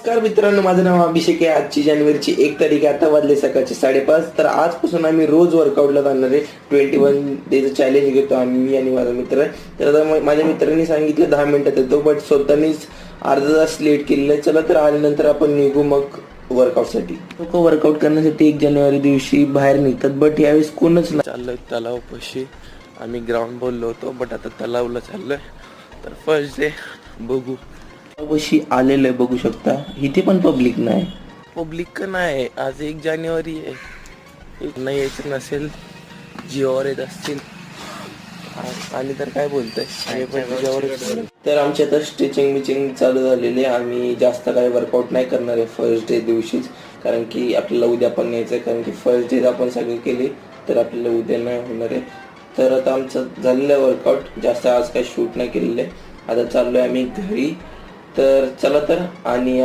नमस्कार मित्रांनो, माझं नाव अभिषेक आहे. आजची जानेवारीची 1 तारीख आहे. आता वाजले सकाळचे 5:30. तर आजपासून आम्ही रोज वर्कआउटला जाणार आहे. 21 डेचं चॅलेंज घेतो आम्ही, मी आणि माझा मित्र. तर आता माझ्या मित्रांनी सांगितलं 10 मिनिटात येतो, बट स्वतःनीच अर्धा तास लेट केलेलं आहे. चला तर आल्यानंतर आपण निघू मग वर्कआउटसाठी. लोक वर्कआउट करण्यासाठी 1 जानेवारी दिवशी बाहेर निघतात, बट यावेळेस कोणच नाही. चाललोय तलावापाशी. आम्ही ग्राउंड बोललो होतो, बट आता तलावला चाललोय. तर फर्स्ट डे बघू. अवशी आलेलं आहे, बघू शकता. इथे पण पब्लिक नाही. पब्लिक का नाही, आज 1 जानेवारी आहे. नाही यायचं नसेल, जीवावर येत असतील आणि तर काय बोलतोय. तर आमची आता स्ट्रेचिंग चालू झालेली आहे. आम्ही जास्त काही वर्कआउट नाही करणार आहे फर्स्ट डे दिवशीच, कारण की आपल्याला उद्या पण यायचं आहे. कारण की फर्स्ट डे आपण सगळे केले तर आपल्याला उद्या नाही होणार आहे. तर आता आमचं झालेलं आहे वर्कआउट. जास्त आज काही शूट नाही केलेलं आहे. आता चाललोय आम्ही घरी. तर चला तर. आणि